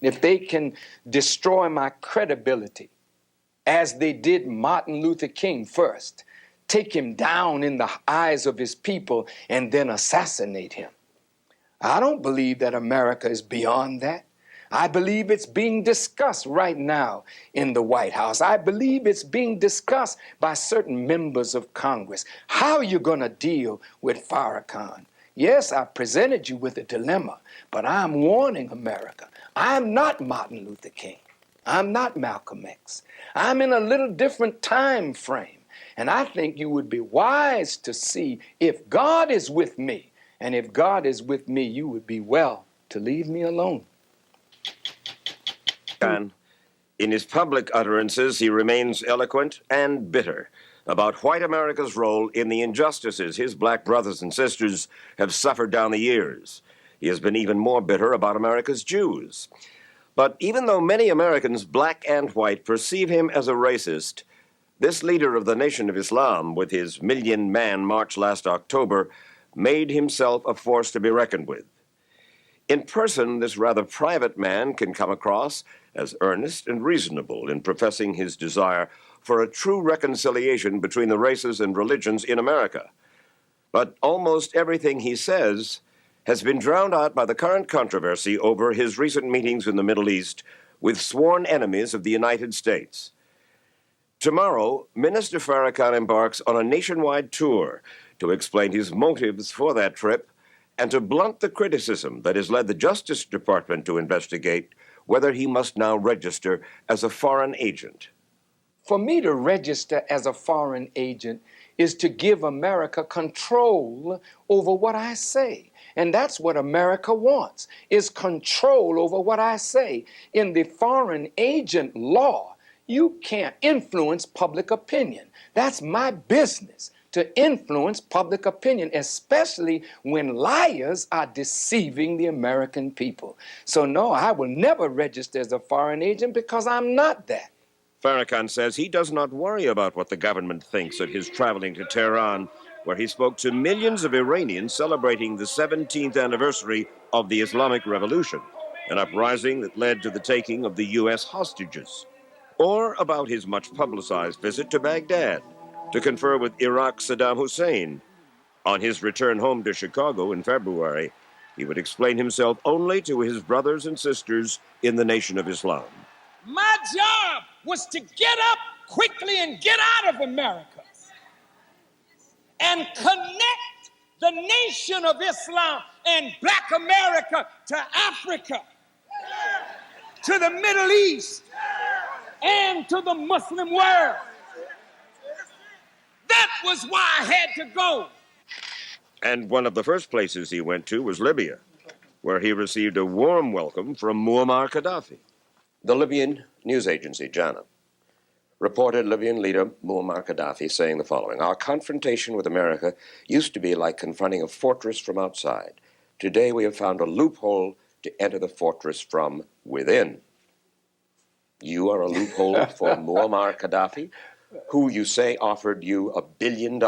if they can destroy my credibility, as they did Martin Luther King first, take him down in the eyes of his people and then assassinate him. I don't believe that America is beyond that. I believe it's being discussed right now in the White House. I believe it's being discussed by certain members of Congress. How are you going to deal with Farrakhan? Yes, I presented you with a dilemma, but I'm warning America. I'm not Martin Luther King. I'm not Malcolm X. I'm in a little different time frame. And I think you would be wise to see if God is with me. And if God is with me, you would be well to leave me alone. In his public utterances, he remains eloquent and bitter about white America's role in the injustices his black brothers and sisters have suffered down the years. He has been even more bitter about America's Jews. But even though many Americans, black and white, perceive him as a racist, this leader of the Nation of Islam, with his million-man march last October, made himself a force to be reckoned with. In person, this rather private man can come across as earnest and reasonable in professing his desire for a true reconciliation between the races and religions in America. But almost everything he says has been drowned out by the current controversy over his recent meetings in the Middle East with sworn enemies of the United States. Tomorrow, Minister Farrakhan embarks on a nationwide tour to explain his motives for that trip and to blunt the criticism that has led the Justice Department to investigate whether he must now register as a foreign agent. For me to register as a foreign agent is to give America control over what I say. And that's what America wants, is control over what I say. In the foreign agent law, you can't influence public opinion. That's my business, to influence public opinion, especially when liars are deceiving the American people. So no, I will never register as a foreign agent because I'm not that. Farrakhan says he does not worry about what the government thinks of his traveling to Tehran, where he spoke to millions of Iranians celebrating the 17th anniversary of the Islamic Revolution, an uprising that led to the taking of the U.S. hostages, or about his much-publicized visit to Baghdad to confer with Iraq's Saddam Hussein. On his return home to Chicago in February, he would explain himself only to his brothers and sisters in the Nation of Islam. My job was to get up quickly and get out of America and connect the Nation of Islam and Black America to Africa, to the Middle East, and to the Muslim world. That was why I had to go. And one of the first places he went to was Libya, where he received a warm welcome from Muammar Gaddafi. The Libyan news agency, JANA, reported Libyan leader Muammar Gaddafi saying the following: "Our confrontation with America used to be like confronting a fortress from outside. Today we have found a loophole to enter the fortress from within." You are a loophole for Muammar Gaddafi, who you say offered you $1 billion,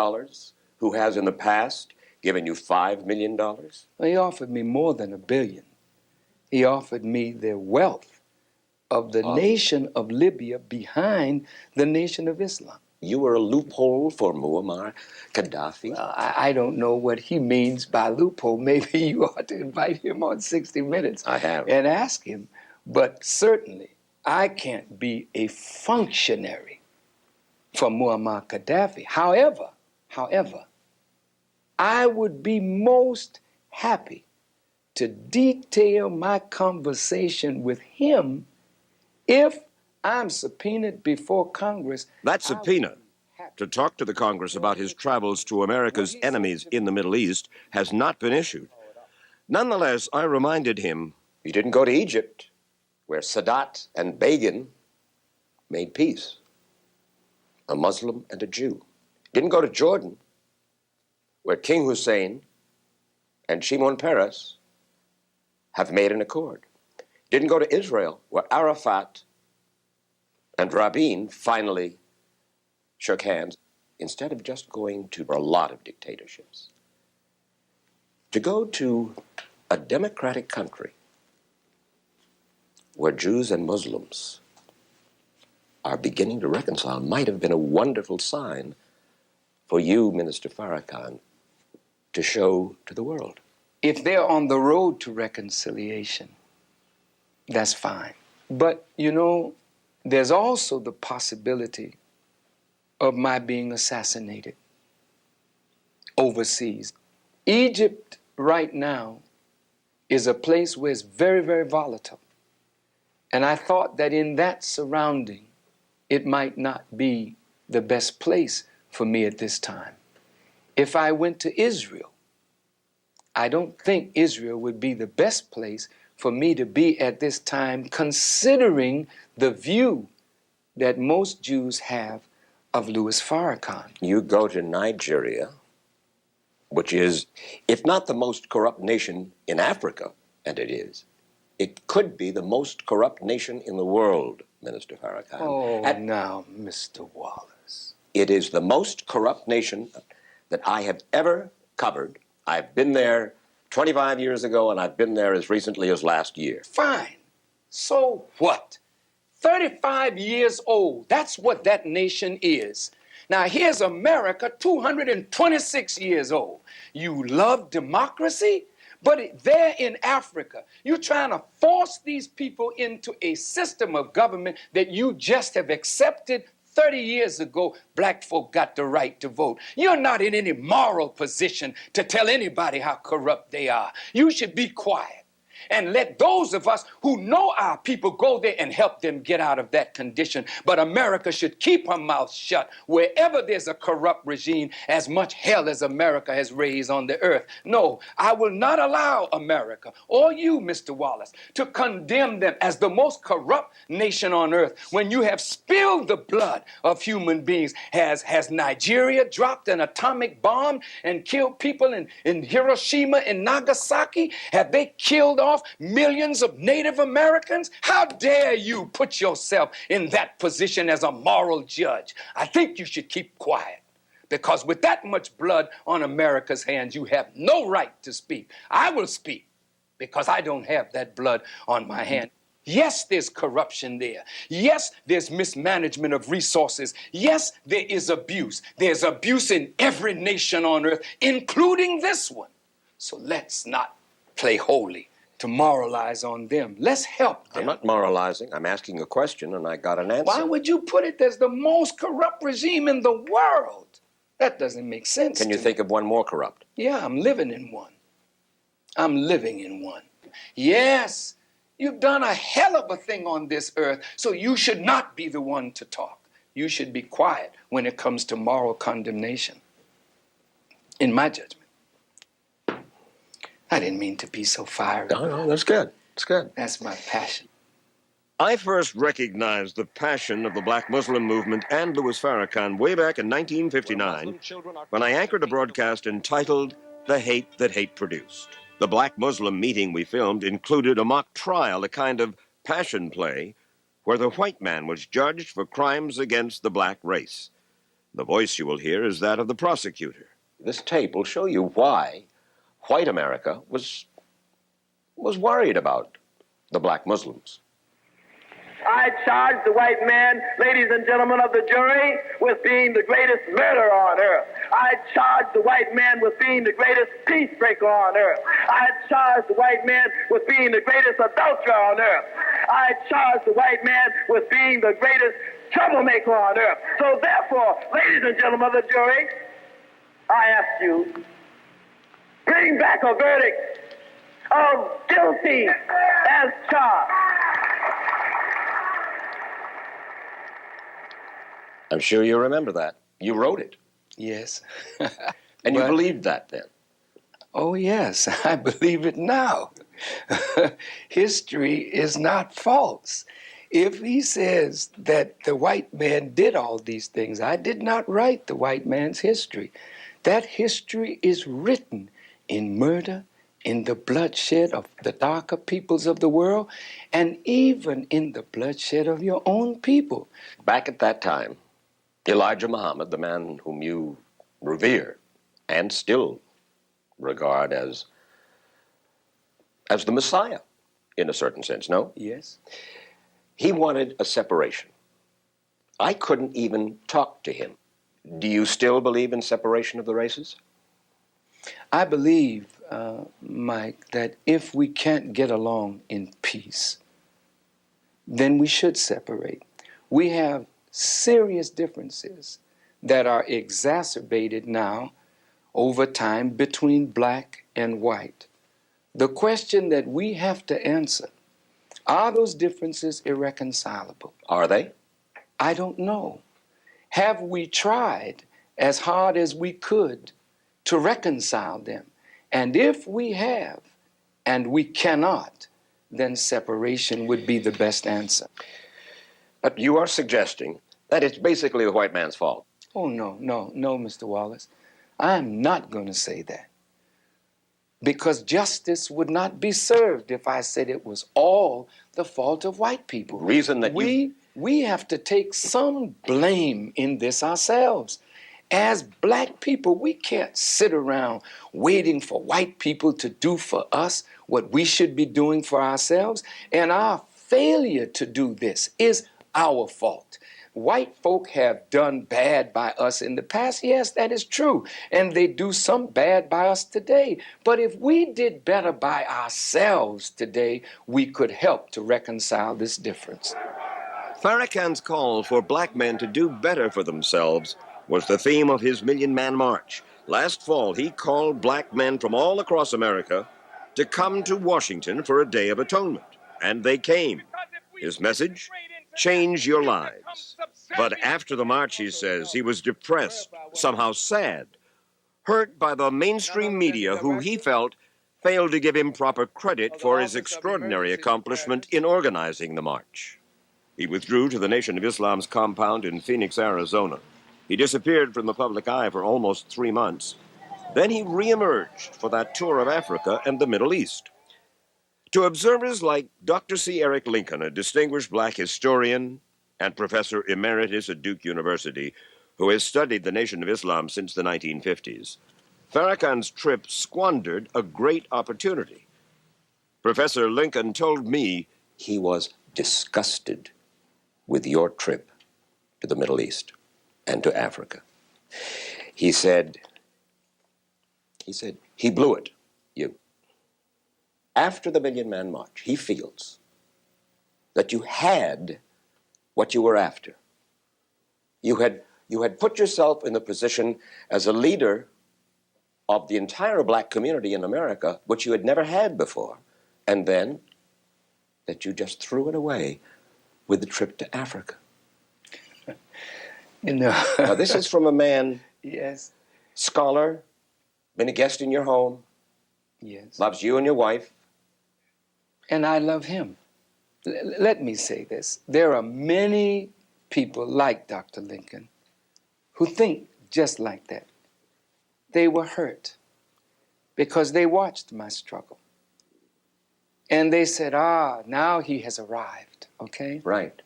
who has in the past given you $5 million? Well, he offered me more than $1 billion. He offered me the wealth of the nation of Libya behind the Nation of Islam. You were a loophole for Muammar Gaddafi? Well, I don't know what he means by loophole. Maybe you ought to invite him on 60 Minutes. I have. And ask him. But certainly, I can't be a functionary for Muammar Gaddafi. However, I would be most happy to detail my conversation with him if I'm subpoenaed before Congress. That subpoena to talk to the Congress about his travels to America's enemies in the Middle East has not been issued. Nonetheless, I reminded him he didn't go to Egypt, where Sadat and Begin made peace, a Muslim and a Jew. Didn't go to Jordan, where King Hussein and Shimon Peres have made an accord. Didn't go to Israel, where Arafat and Rabin finally shook hands, instead of just going to a lot of dictatorships. To go to a democratic country where Jews and Muslims are beginning to reconcile might have been a wonderful sign for you, Minister Farrakhan, to show to the world. If they're on the road to reconciliation, that's fine. But, you know, there's also the possibility of my being assassinated overseas. Egypt right now is a place where it's very, very volatile. And I thought that in that surrounding, it might not be the best place for me at this time. If I went to Israel, I don't think Israel would be the best place for me to be at this time, considering the view that most Jews have of Louis Farrakhan. You go to Nigeria, which is, if not the most corrupt nation in Africa, and it is, it could be the most corrupt nation in the world, Minister Farrakhan. Oh, now, Mr. Wallace. It is the most corrupt nation that I have ever covered. I've been there 25 years ago, and I've been there as recently as last year. Fine. So what? 35 years old. That's what that nation is. Now, here's America, 226 years old. You love democracy, but there in Africa, you're trying to force these people into a system of government that you just have accepted. 30 years ago, black folk got the right to vote. You're not in any moral position to tell anybody how corrupt they are. You should be quiet and let those of us who know our people go there and help them get out of that condition. But America should keep her mouth shut wherever there's a corrupt regime, as much hell as America has raised on the earth. No, I will not allow America or you, Mr. Wallace, to condemn them as the most corrupt nation on earth when you have spilled the blood of human beings. Has Nigeria dropped an atomic bomb and killed people in Hiroshima and Nagasaki? Have they killed off millions of Native Americans? How dare you put yourself in that position as a moral judge? I think you should keep quiet, because with that much blood on America's hands, you have no right to speak. I will speak because I don't have that blood on my hand. Yes, there's corruption there. Yes, there's mismanagement of resources. Yes, there is abuse. There's abuse in every nation on earth, including this one. So let's not play holy to moralize on them. Let's help them. I'm not moralizing. I'm asking a question, and I got an answer. Why would you put it as the most corrupt regime in the world? That doesn't make sense. Can you think of one more corrupt? Yeah, I'm living in one. I'm living in one. Yes, you've done a hell of a thing on this earth, so you should not be the one to talk. You should be quiet when it comes to moral condemnation, in my judgment. I didn't mean to be so fiery. No, that's good. That's good. That's my passion. I first recognized the passion of the black Muslim movement and Louis Farrakhan way back in 1959 when I anchored a broadcast entitled The Hate That Hate Produced. The black Muslim meeting we filmed included a mock trial, a kind of passion play, where the white man was judged for crimes against the black race. The voice you will hear is that of the prosecutor. This tape will show you why white America was worried about the black Muslims. I charge the white man, ladies and gentlemen of the jury, with being the greatest murderer on earth. I charge the white man with being the greatest peace breaker on earth. I charge the white man with being the greatest adulterer on earth. I charge the white man with being the greatest troublemaker on earth. So therefore, ladies and gentlemen of the jury, I ask you, bring back a verdict of guilty as charged. I'm sure you remember that. You wrote it. Yes. And you believed that then? Oh, yes, I believe it now. History is not false. If he says that the white man did all these things, I did not write the white man's history. That history is written in murder, in the bloodshed of the darker peoples of the world, and even in the bloodshed of your own people. Back at that time, Elijah Muhammad, the man whom you revere and still regard as the Messiah, in a certain sense, no? Yes. He wanted a separation. I couldn't even talk to him. Do you still believe in separation of the races? I believe, Mike, that if we can't get along in peace, then we should separate. We have serious differences that are exacerbated now over time between black and white. The question that we have to answer, are those differences irreconcilable? Are they? I don't know. Have we tried as hard as we could to reconcile them? And if we have, and we cannot, then separation would be the best answer. But you are suggesting that it's basically the white man's fault. Oh, no, Mr. Wallace. I'm not going to say that. Because justice would not be served if I said it was all the fault of white people. Reason that we have to take some blame in this ourselves. As black people, we can't sit around waiting for white people to do for us what we should be doing for ourselves. And our failure to do this is our fault. White folk have done bad by us in the past. Yes, that is true. And they do some bad by us today. But if we did better by ourselves today, we could help to reconcile this difference. Farrakhan's call for black men to do better for themselves was the theme of his Million Man March. Last fall, he called black men from all across America to come to Washington for a Day of Atonement. And they came. His message? Change your lives. But after the march, he says, he was depressed, somehow sad, hurt by the mainstream media who he felt failed to give him proper credit for his extraordinary accomplishment in organizing the march. He withdrew to the Nation of Islam's compound in Phoenix, Arizona. He disappeared from the public eye for almost 3 months. Then he reemerged for that tour of Africa and the Middle East. To observers like Dr. C. Eric Lincoln, a distinguished black historian and professor emeritus at Duke University, who has studied the Nation of Islam since the 1950s, Farrakhan's trip squandered a great opportunity. Professor Lincoln told me He was disgusted with your trip to the Middle East and to Africa. He said, he blew it, you. After the Million Man March, he feels that you had what you were after. You had put yourself in the position as a leader of the entire black community in America, which you had never had before, and then that you just threw it away with the trip to Africa. You know. Now, this is from a man, Yes. scholar, been a guest in your home, Yes. loves you and your wife. And I love him. Let me say this. There are many people like Dr. Lincoln who think just like that. They were hurt because they watched my struggle. And they said, now he has arrived, okay? Right.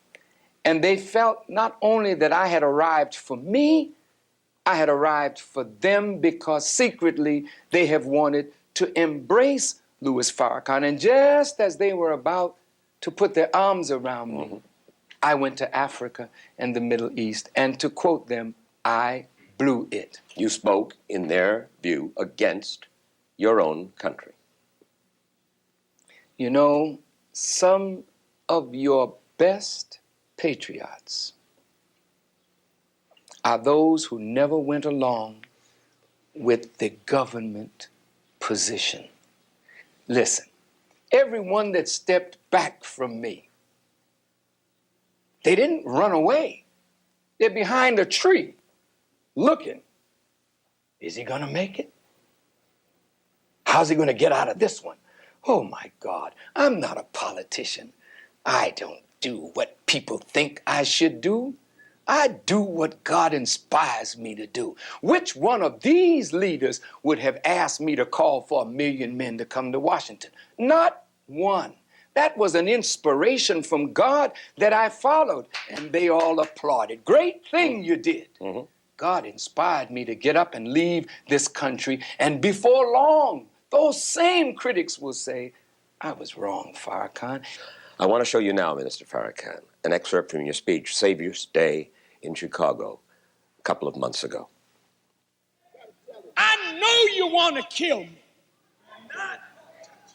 And they felt not only that I had arrived for me, I had arrived for them because secretly they have wanted to embrace Louis Farrakhan. And just as they were about to put their arms around me, I went to Africa and the Middle East. And to quote them, I blew it. You spoke, in their view, against your own country. You know, some of your best patriots are those who never went along with the government position. Listen, everyone that stepped back from me, they didn't run away. They're behind a tree looking. Is he going to make it? How's he going to get out of this one? Oh, my God, I'm not a politician. I don't do what people think I should do. I do what God inspires me to do. Which one of these leaders would have asked me to call for 1 million men to come to Washington? Not one. That was an inspiration from God that I followed, and they all applauded. Great thing you did. Mm-hmm. God inspired me to get up and leave this country, and before long, those same critics will say, I was wrong, Farrakhan. I want to show you now, Minister Farrakhan, an excerpt from your speech, Savior's Day in Chicago, a couple of months ago. I know you want to kill me,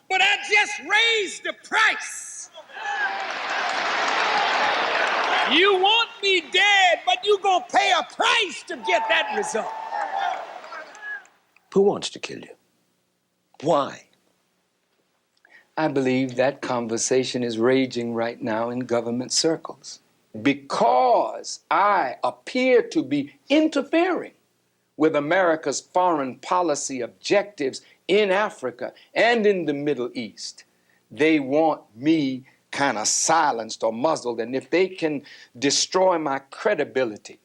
but I just raised the price. You want me dead, but you gonna pay a price to get that result. Who wants to kill you? Why? I believe that conversation is raging right now in government circles because I appear to be interfering with America's foreign policy objectives in Africa and in the Middle East. They want me kind of silenced or muzzled, and if they can destroy my credibility,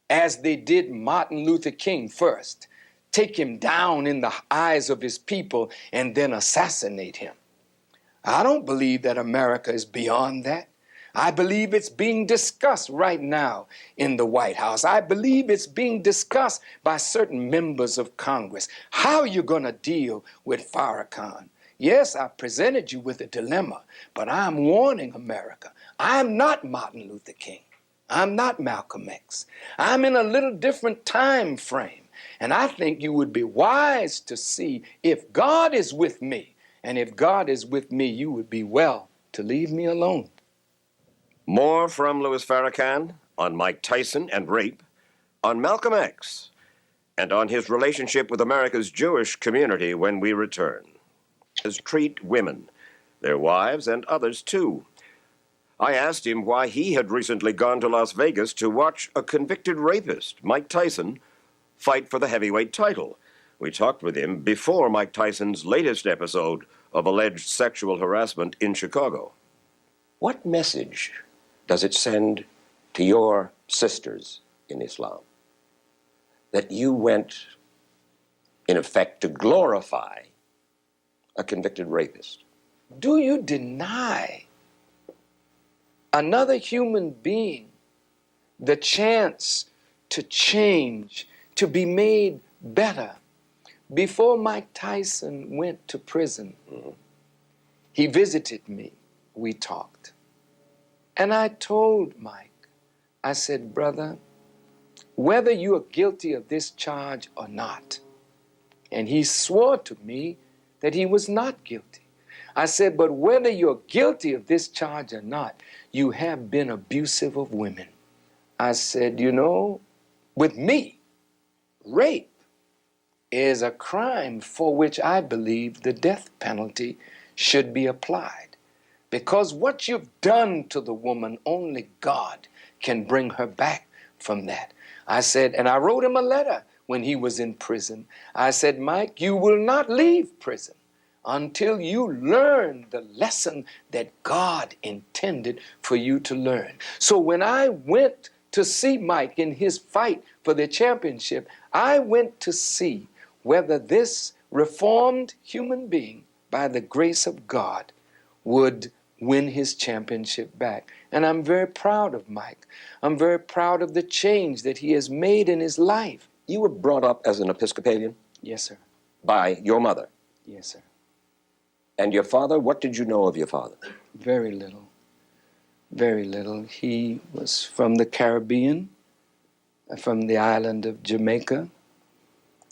as they did Martin Luther King first, take him down in the eyes of his people and then assassinate him. I don't believe that America is beyond that. I believe it's being discussed right now in the White House. I believe it's being discussed by certain members of Congress. How are you going to deal with Farrakhan? Yes, I presented you with a dilemma, but I'm warning America. I'm not Martin Luther King. I'm not Malcolm X. I'm in a little different time frame, and I think you would be wise to see if God is with me, and if God is with me, you would be well to leave me alone. More from Louis Farrakhan on Mike Tyson and rape, on Malcolm X, and on his relationship with America's Jewish community when we return. As treat women, their wives, and others too. I asked him why he had recently gone to Las Vegas to watch a convicted rapist, Mike Tyson, fight for the heavyweight title. We talked with him before Mike Tyson's latest episode of alleged sexual harassment in Chicago. What message does it send to your sisters in Islam that you went, in effect, to glorify a convicted rapist? Do you deny another human being the chance to change, to be made better? Before Mike Tyson went to prison, he visited me. We talked. And I told Mike, I said, brother, whether you are guilty of this charge or not, and he swore to me that he was not guilty. I said, but whether you're guilty of this charge or not, you have been abusive of women. I said, you know, with me, rape is a crime for which I believe the death penalty should be applied. Because what you've done to the woman, only God can bring her back from that. I said, and I wrote him a letter when he was in prison. I said, Mike, you will not leave prison until you learn the lesson that God intended for you to learn. So when I went to see Mike in his fight for the championship, I went to see whether this reformed human being, by the grace of God, would win his championship back. And I'm very proud of Mike. I'm very proud of the change that he has made in his life. You were brought up as an Episcopalian? Yes, sir. By your mother? Yes, sir. And your father, what did you know of your father? Very little. Very little. He was from the Caribbean, from the island of Jamaica,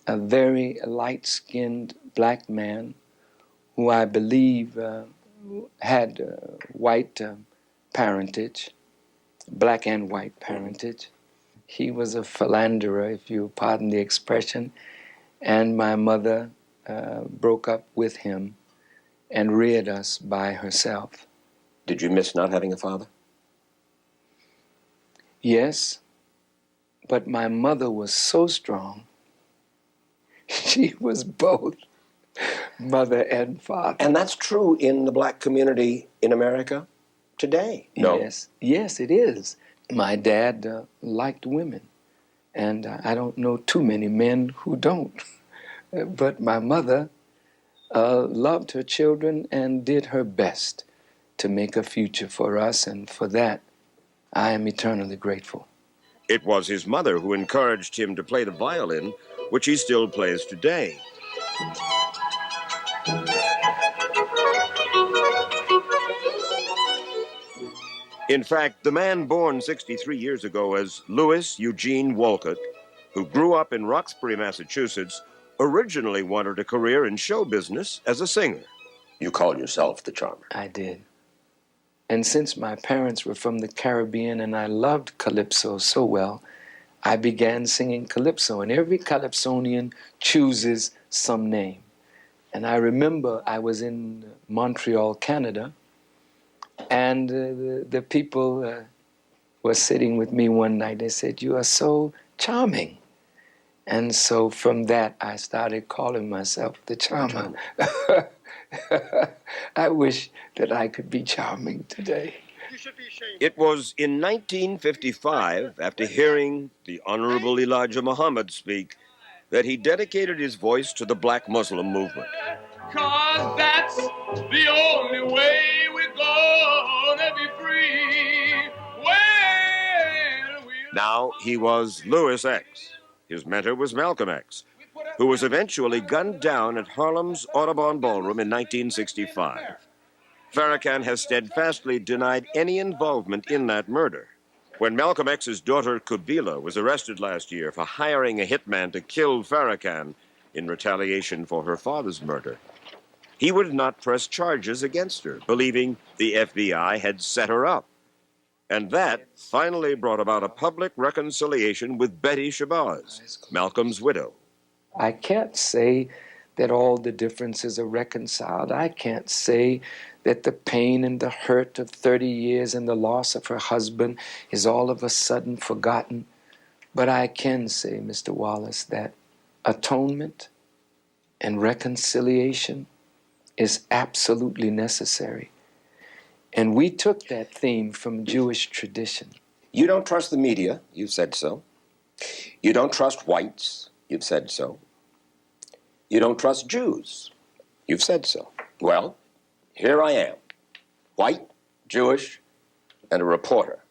a very light-skinned black man who I believe had white parentage, black and white parentage. He was a philanderer, if you pardon the expression, and my mother broke up with him and reared us by herself. Did you miss not having a father? Yes, but my mother was so strong. She was both mother and father. And that's true in the black community in America today. No. Yes, it is. My dad liked women, and I don't know too many men who don't. But my mother loved her children and did her best to make a future for us, and for that, I am eternally grateful. It was his mother who encouraged him to play the violin, which he still plays today. In fact, the man born 63 years ago as Louis Eugene Walcott, who grew up in Roxbury, Massachusetts, originally wanted a career in show business as a singer. You call yourself the charmer. I did. And since my parents were from the Caribbean and I loved calypso so well, I began singing calypso. And every calypsonian chooses some name. And I remember I was in Montreal, Canada, and the people were sitting with me one night. They said, "You are so charming." And so from that, I started calling myself the charmer. I wish that I could be charming today. It was in 1955, after hearing the Honorable Elijah Muhammad speak, that he dedicated his voice to the black Muslim movement. 'Cause that's the only way we're gonna be free. Well, Now he was Louis X. His mentor was Malcolm X, who was eventually gunned down at Harlem's Audubon Ballroom in 1965. Farrakhan has steadfastly denied any involvement in that murder. When Malcolm X's daughter Kubila was arrested last year for hiring a hitman to kill Farrakhan in retaliation for her father's murder, he would not press charges against her, believing the FBI had set her up. And that finally brought about a public reconciliation with Betty Shabazz, Malcolm's widow. I can't say that all the differences are reconciled. I can't say that the pain and the hurt of 30 years and the loss of her husband is all of a sudden forgotten. But I can say, Mr. Wallace, that atonement and reconciliation is absolutely necessary. And we took that theme from Jewish tradition. You don't trust the media. You've said so. You don't trust whites. You've said so. You don't trust Jews. You've said so. Well, here I am, white, Jewish, and a reporter.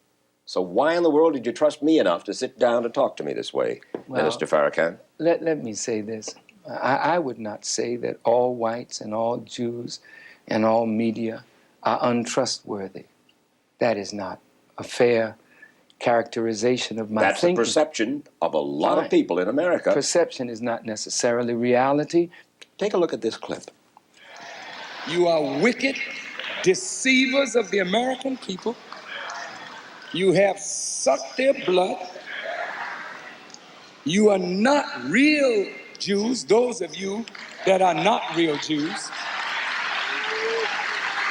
So why in the world did you trust me enough to sit down to talk to me this way, Well, Minister Farrakhan? Let me say this. I would not say that all whites and all Jews and all media are untrustworthy. That is not a fair characterization of my That's thinking. the perception of a lot Fine. of people in America. Perception is not necessarily reality. Take a look at this clip. you are wicked deceivers of the American people. You have sucked their blood. You are not real Jews, those of you that are not real Jews.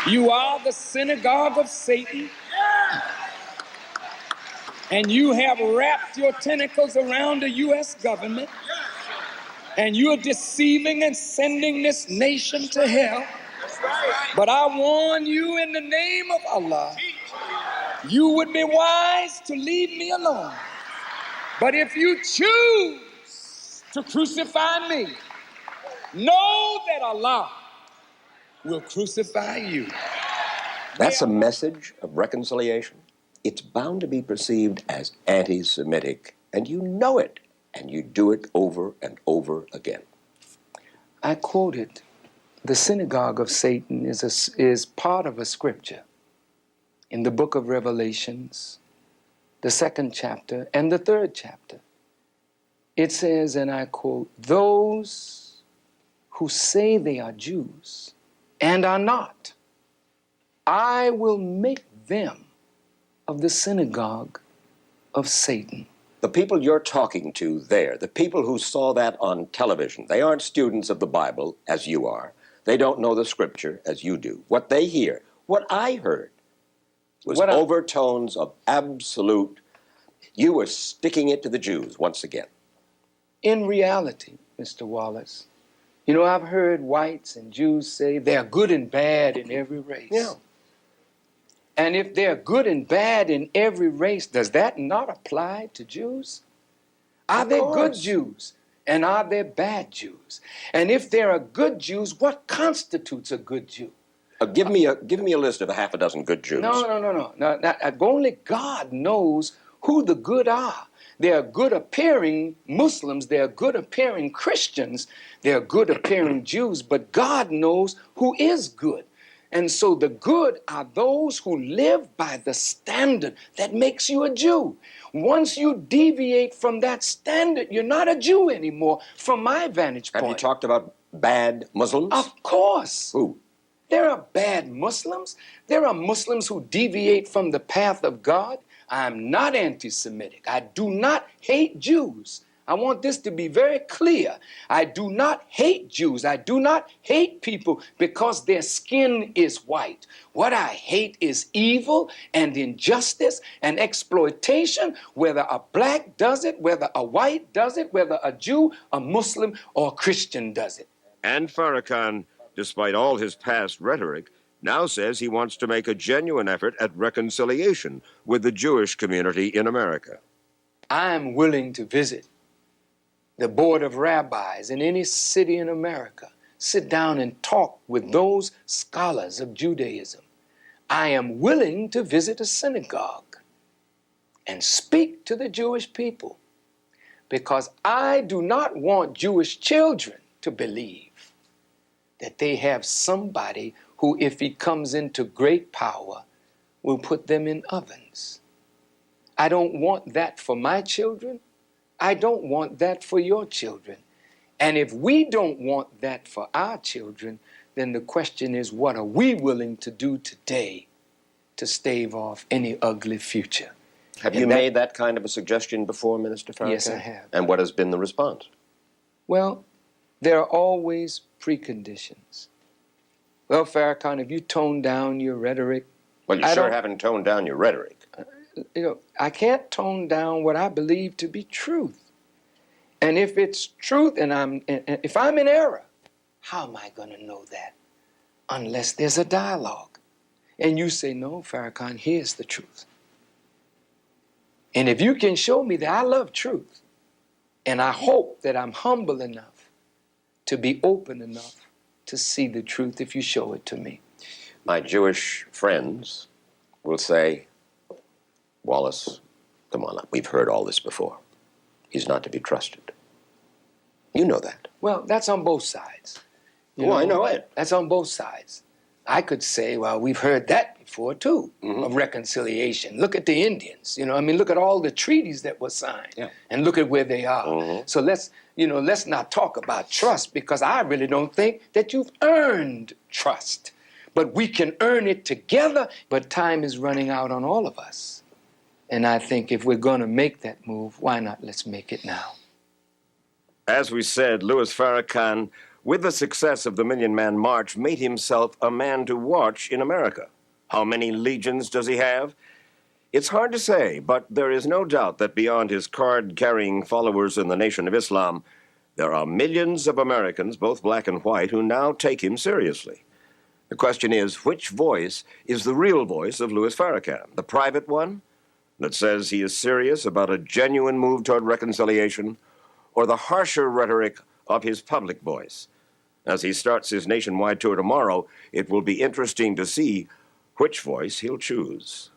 You are the synagogue of Satan. And you have wrapped your tentacles around the U.S. government. And you're deceiving and sending this nation to hell. But I warn you in the name of Allah, you would be wise to leave me alone. But if you choose to crucify me, know that Allah will crucify you. That's a message of reconciliation. It's bound to be perceived as anti-Semitic, and you know it, and you do it over and over again. I quoted, the synagogue of Satan is part of a scripture in the book of Revelations, the 2nd chapter and the 3rd chapter. It says, and I quote, "Those who say they are Jews and are not, I will make them of the synagogue of Satan." The people you're talking to there, the people who saw that on television, they aren't students of the Bible as you are. They don't know the scripture as you do. What they hear, what I heard, was overtones of absolute, you were sticking it to the Jews once again. In reality, Mr. Wallace, you know, I've heard whites and Jews say they're good and bad in every race. Yeah. And if they're good and bad in every race, does that not apply to Jews? Are Of there good course. Jews and are there bad Jews? And if there are good Jews, what constitutes a good Jew? Give me a list of a half a dozen good Jews. No. Only God knows who the good are. There are good appearing Muslims, there are good appearing Christians, there are good appearing Jews, but God knows who is good. And so the good are those who live by the standard that makes you a Jew. Once you deviate from that standard, you're not a Jew anymore, from my vantage point. Have you talked about bad Muslims? Of course. Who? There are bad Muslims. There are Muslims who deviate from the path of God. I'm not anti-Semitic. I do not hate Jews. I want this to be very clear. I do not hate Jews. I do not hate people because their skin is white. What I hate is evil and injustice and exploitation, whether a black does it, whether a white does it, whether a Jew, a Muslim, or a Christian does it. And Farrakhan, despite all his past rhetoric, now says he wants to make a genuine effort at reconciliation with the Jewish community in America. I am willing to visit the board of rabbis in any city in America, sit down and talk with those scholars of Judaism. I am willing to visit a synagogue and speak to the Jewish people, because I do not want Jewish children to believe that they have somebody who, if he comes into great power, will put them in ovens. I don't want that for my children. I don't want that for your children. And if we don't want that for our children, then the question is, what are we willing to do today to stave off any ugly future? Have you made that kind of a suggestion before, Minister Farrakhan? Yes, I have. And what has been the response? Well, there are always preconditions. Well, Farrakhan, if you tone down your rhetoric... Well, you sure haven't toned down your rhetoric. I can't tone down what I believe to be truth. And if it's truth and if I'm in error, how am I going to know that? Unless there's a dialogue. And you say, no, Farrakhan, here's the truth. And if you can show me that I love truth, and I hope that I'm humble enough to be open enough to see the truth if you show it to me. My Jewish friends will say, Wallace, come on, we've heard all this before. He's not to be trusted. You know that. Well, that's on both sides. I know it. That's on both sides. I could say, well, we've heard that before, too, of reconciliation. Look at the Indians, look at all the treaties that were signed, and look at where they are. So let's not talk about trust, because I really don't think that you've earned trust. But we can earn it together, but time is running out on all of us. And I think if we're going to make that move, why not let's make it now? As we said, Louis Farrakhan, with the success of the Million Man March, made himself a man to watch in America. How many legions does he have? It's hard to say, but there is no doubt that beyond his card-carrying followers in the Nation of Islam, there are millions of Americans, both black and white, who now take him seriously. The question is, which voice is the real voice of Louis Farrakhan? The private one that says he is serious about a genuine move toward reconciliation, or the harsher rhetoric of his public voice? As he starts his nationwide tour tomorrow, it will be interesting to see which voice he'll choose.